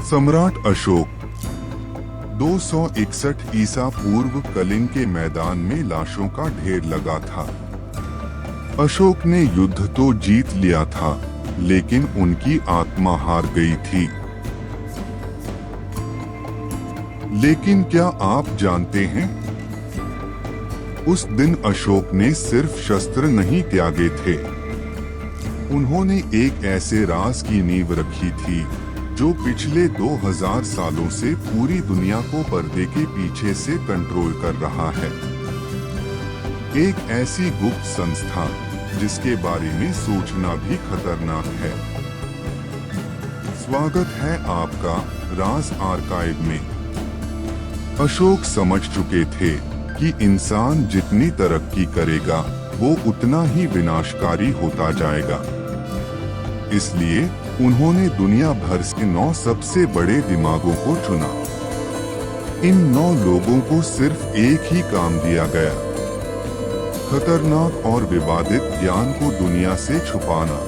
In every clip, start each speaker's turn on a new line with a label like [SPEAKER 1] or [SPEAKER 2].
[SPEAKER 1] सम्राट अशोक 261 ईसा पूर्व कलिंग के मैदान में लाशों का ढेर लगा था। अशोक ने युद्ध तो जीत लिया था, लेकिन उनकी आत्मा हार गई थी। लेकिन क्या आप जानते हैं, उस दिन अशोक ने सिर्फ शस्त्र नहीं त्यागे थे, उन्होंने एक ऐसे राज की नींव रखी थी जो पिछले 2000 सालों से पूरी दुनिया को पर्दे के पीछे से कंट्रोल कर रहा है। एक ऐसी गुप्त संस्था जिसके बारे में सोचना भी खतरनाक है। स्वागत है आपका राज आर्काइव में। अशोक समझ चुके थे कि इंसान जितनी तरक्की करेगा वो उतना ही विनाशकारी होता जाएगा। इसलिए उन्होंने दुनिया भर से 9 सबसे बड़े दिमागों को चुना। इन 9 लोगों को सिर्फ एक ही काम दिया गया, खतरनाक और विवादित ज्ञान को दुनिया से छुपाना।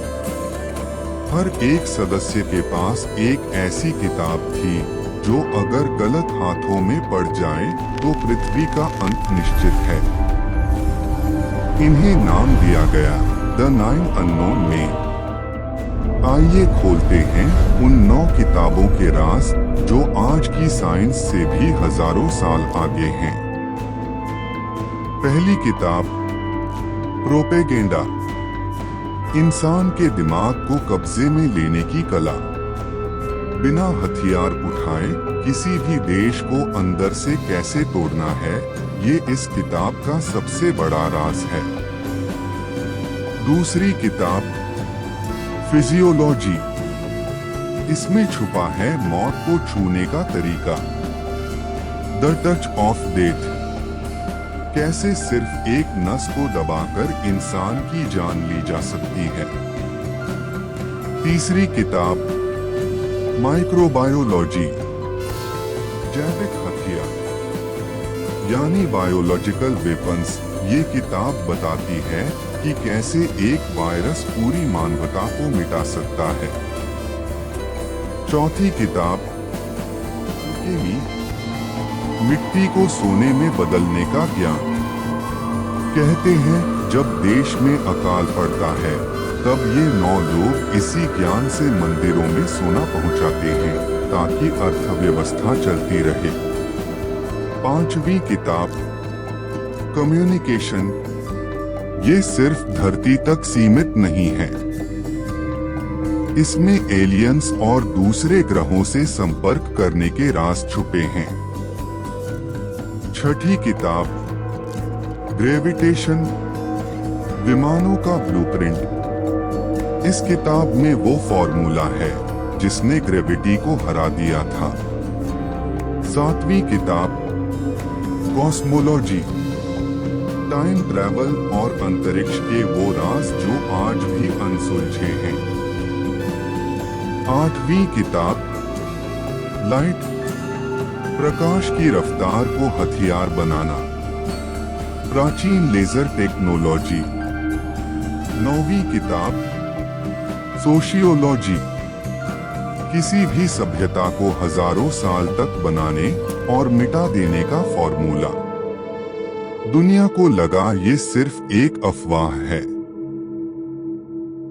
[SPEAKER 1] हर एक सदस्य के पास एक ऐसी किताब थी जो अगर गलत हाथों में पड़ जाए तो पृथ्वी का अंत निश्चित है। इन्हें नाम दिया गया द 9 अननोन में। आइए खोलते हैं उन 9 किताबों के राज जो आज की साइंस से भी हजारों साल आगे हैं। पहली किताब, प्रोपेगेंडा, इंसान के दिमाग को कब्जे में लेने की कला। बिना हथियार उठाए किसी भी देश को अंदर से कैसे तोड़ना है, ये इस किताब का सबसे बड़ा राज है। दूसरी किताब, फिजियोलॉजी, इसमें छुपा है मौत को छूने का तरीका। द टच ऑफ डेथ, कैसे सिर्फ एक नस को दबाकर इंसान की जान ली जा सकती है। तीसरी किताब, माइक्रोबायोलॉजी, जैविक हथियार यानी बायोलॉजिकल वेपन्स। ये किताब बताती है कि कैसे एक वायरस पूरी मानवता को मिटा सकता है। चौथी किताब, केमी, मिट्टी को सोने में बदलने का ज्ञान। कहते हैं जब देश में अकाल पड़ता है तब ये 9 लोग इसी ज्ञान से मंदिरों में सोना पहुंचाते हैं ताकि अर्थव्यवस्था चलती रहे। पांचवी किताब, कम्युनिकेशन, ये सिर्फ धरती तक सीमित नहीं है, इसमें एलियंस और दूसरे ग्रहों से संपर्क करने के राज छुपे हैं। छठी किताब, ग्रेविटेशन, विमानों का ब्लूप्रिंट। इस किताब में वो फॉर्मूला है जिसने ग्रेविटी को हरा दिया था। सातवीं किताब, कॉस्मोलॉजी, टाइम ट्रैवल और अंतरिक्ष के वो राज जो आज भी अनसुलझे हैं। आठवीं किताब, लाइट, प्रकाश की रफ्तार को हथियार बनाना, प्राचीन लेजर टेक्नोलॉजी। नौवीं किताब, सोशियोलॉजी, किसी भी सभ्यता को हजारों साल तक बनाने और मिटा देने का फॉर्मूला। दुनिया को लगा ये सिर्फ एक अफवाह है,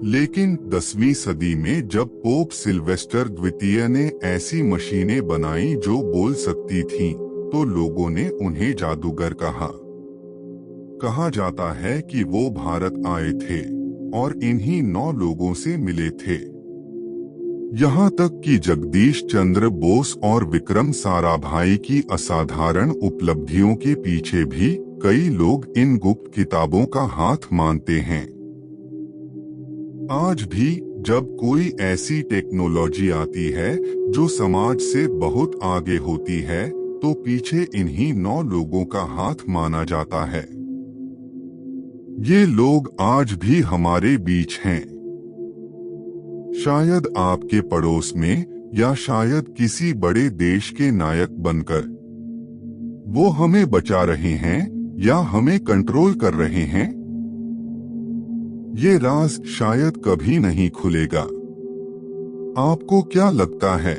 [SPEAKER 1] लेकिन 10वीं सदी में जब पोप सिल्वेस्टर द्वितीय ने ऐसी मशीनें बनाई जो बोल सकती थीं, तो लोगों ने उन्हें जादूगर कहा जाता है कि वो भारत आए थे और इन्हीं 9 लोगों से मिले थे। यहाँ तक कि जगदीश चंद्र बोस और विक्रम साराभाई की असाधारण उपलब्धियों के पीछे भी कई लोग इन गुप्त किताबों का हाथ मानते हैं। आज भी जब कोई ऐसी टेक्नोलॉजी आती है जो समाज से बहुत आगे होती है, तो पीछे इन्हीं 9 लोगों का हाथ माना जाता है। ये लोग आज भी हमारे बीच हैं, शायद आपके पड़ोस में या शायद किसी बड़े देश के नायक बनकर। वो हमें बचा रहे हैं या हमें कंट्रोल कर रहे हैं। ये राज शायद कभी नहीं खुलेगा। आपको क्या लगता है?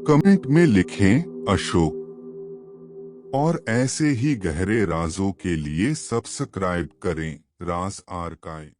[SPEAKER 1] कमेंट में लिखें अशोक। और ऐसे ही गहरे राजों के लिए सब्सक्राइब करें राज आर्काइव।